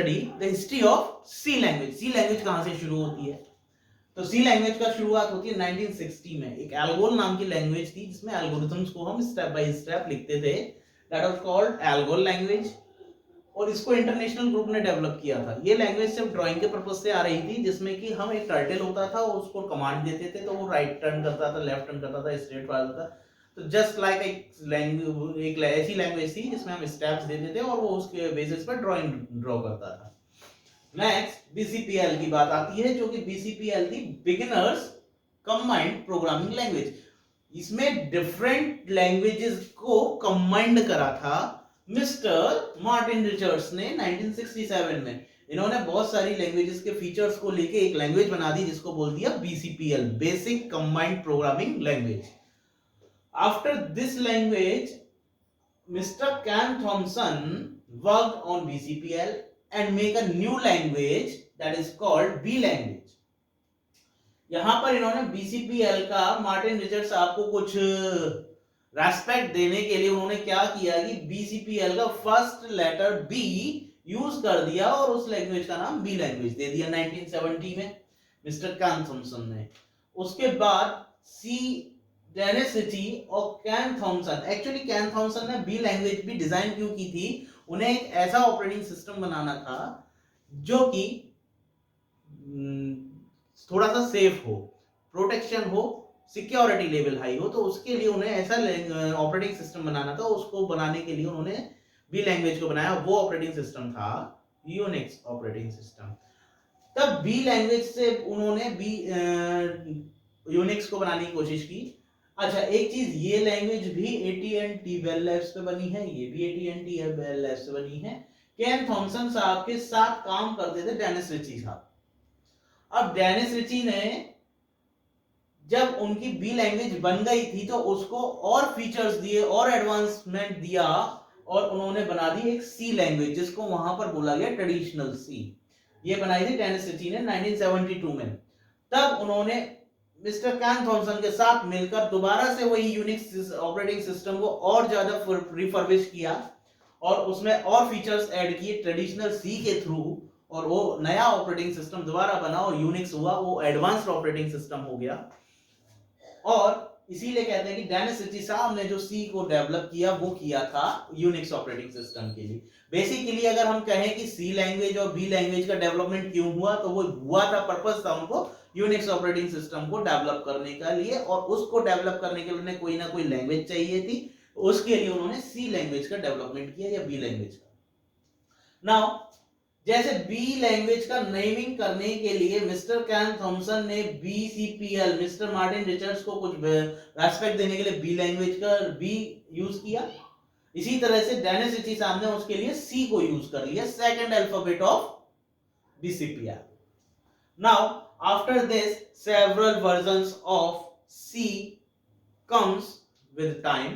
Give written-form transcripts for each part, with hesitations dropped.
Study the history of C language. C language कहां से शुरू होती है? तो सी लैंग्वेज का शुरुआत होती है 1960 में। एक एल्गोल नाम की लैंग्वेज थी जिसमें एल्गोरिथम्स को हम स्टेप बाय स्टेप लिखते थे, that was called ALGOL language, और इसको इंटरनेशनल ग्रुप ने डेवलप किया था। ये लैंग्वेज सिर्फ ड्राइंग के पर्पस से आ रही थी, जिसमें कि हम एक टर्टल होता था और उसको कमांड देते थे तो वो राइट टर्न करता था, लेफ्ट टर्न करता था, स्ट्रेट फॉरवर्ड था। तो जस्ट लाइक एक ऐसी लैंग्वेज थी जिसमें हम स्टेप्स देते थे और वो उसके बेसिस पर ड्राइंग ड्रॉ करता था। नेक्स्ट बीसीपीएल की बात आती है, जो कि बीसीपीएल थी बिगिनर्स कंबाइंड प्रोग्रामिंग लैंग्वेज। इसमें डिफरेंट लैंग्वेजेस को कंबाइंड करा था मिस्टर मार्टिन रिचर्ड्स ने 1967 में। इन्होंने बहुत सारी लैंग्वेजेस के फीचर्स को लेके एक लैंग्वेज बना दी जिसको बोल दिया BCPL, basic combined programming language. After this language Mr. Ken Thompson worked on BCPL and make a new language that is called B language. यहां पर इन्होंने BCPL का मार्टिन रिचर्ड्स साहब को कुछ रेस्पेक्ट देने के लिए उन्होंने क्या किया कि BCPL का फर्स्ट लेटर B यूज कर दिया और उस लैंग्वेज का नाम B लैंग्वेज दे दिया 1970 में मिस्टर कैन थॉमसन ने। उसके बाद C डेनिस रिची और Ken Thompson, actually Ken Thompson ने बी लैंग्वेज भी डिजाइन क्यों की थी? उन्हें एक ऐसा ऑपरेटिंग सिस्टम बनाना था जो कि थोड़ा सा सेफ हो, प्रोटेक्शन हो, सिक्योरिटी लेवल हाई हो, तो उसके लिए उन्हें ऐसा ऑपरेटिंग सिस्टम बनाना था। उसको बनाने के लिए उन्होंने बी लैंग्वेज को बनाया। वो ऑपरेटिंग सिस्टम था यूनिक्स ऑपरेटिंग सिस्टम। तब बी लैंग्वेज से उन्होंने बी यूनिक्स को बनाने की कोशिश की। अच्छा, एक चीज, ये लैंग्वेज भी AT&T बेल लैब्स पे बनी है, ये भी AT&T बेल लैब्स पे बनी है। केन थॉमसन साहब के साथ काम करते थे डेनिस रिची साहब। अब डेनिस रिची ने जब उनकी बी लैंग्वेज बन गई थी तो उसको और फीचर्स दिए और एडवांसमेंट दिया और उन्होंने बना दी एक सी लैंग्वेज जिसको वहां पर बोला गया ट्रेडिशनल सी। ये बनाई थी डेनिस रिची ने 1972 में। तब उन्होंने मिस्टर कैन थॉमसन के साथ मिलकर दोबारा से वही यूनिक्स ऑपरेटिंग सिस्टम को और ज्यादा रिफर्बिश किया और उसमें और फीचर्स ऐड किए ट्रेडिशनल सी के थ्रू, और वो नया ऑपरेटिंग सिस्टम दोबारा बना और यूनिक्स हुआ, वो एडवांस्ड ऑपरेटिंग सिस्टम हो गया। और इसीलिए कहते हैं कि डेनिस रिची साहब ने जो सी को डेवलप किया वो किया था यूनिक्स ऑपरेटिंग सिस्टम के लिए। बेसिकली अगर हम कहें कि सी लैंग्वेज और बी लैंग्वेज का डेवलपमेंट क्यों हुआ, तो वो हुआ था, पर्पस था उनको यूनिक्स ऑपरेटिंग सिस्टम को डेवलप करने का लिए, और उसको डेवलप करने के लिए उन्हें कोई ना कोई लैंग्वेज चाहिए थी। उसके लिए उन्होंने सी लैंग्वेज का डेवलपमेंट किया या बी लैंग्वेज का। नाउ जैसे बी लैंग्वेज का नेमिंग करने के लिए मिस्टर कैन थॉमसन ने बीसीपीएल, मिस्टर मार्टिन रिचर्ड्स को कुछ रेस्पेक्ट देने के लिए बी लैंग्वेज का बी यूज किया। इसी तरह से डेनिस रिची साहब ने उसके लिए सी को यूज कर लिया, second alphabet of BCPL. Now after this several versions of C comes with time,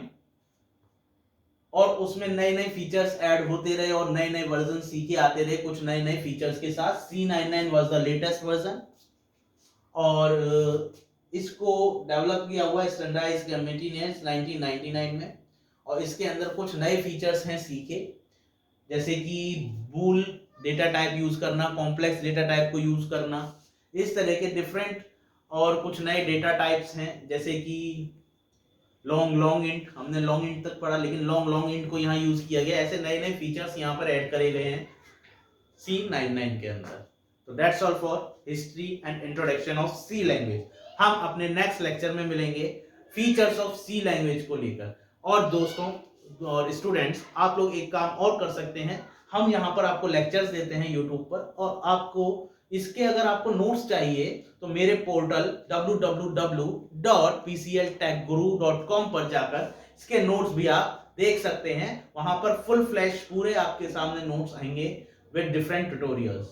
और उसमें नए नए फीचर्स ऐड होते रहे और नए नए वर्जन सी के आते रहे कुछ नए नए फीचर्स के साथ। C99 was the latest version और इसको डेवलप किया हुआ स्टैंडर्डाइज कमिटी ने 1999 में, और इसके अंदर कुछ नए फीचर्स हैं सी के, जैसे कि बूल डेटा टाइप यूज करना, कॉम्प्लेक्स डेटा टाइप को यूज करना, इस तरह के डिफरेंट, और कुछ नए डेटा टाइप्स हैं जैसे कि लॉन्ग इंट, हमने लॉन्ग इंट तक पढ़ा लेकिन लॉन्ग इंट को यहाँ यूज किया गया। ऐसे नए नए फीचर्स यहाँ पर ऐड करे गए हैं C99 के अंदर। तो that's all for history and introduction of C language. हम अपने नेक्स्ट लेक्चर में मिलेंगे फीचर्स ऑफ सी लैंग्वेज को लेकर। और दोस्तों और स्टूडेंट्स, आप लोग एक काम और कर सकते हैं, हम यहाँ पर आपको लेक्चर्स देते हैं यूट्यूब पर, और आपको इसके अगर आपको नोट्स चाहिए तो मेरे पोर्टल www.pcltechguru.com पर जाकर इसके नोट्स भी आप देख सकते हैं। वहां पर फुल फ्लैश पूरे आपके सामने नोट्स आएंगे विद डिफरेंट ट्यूटोरियल्स।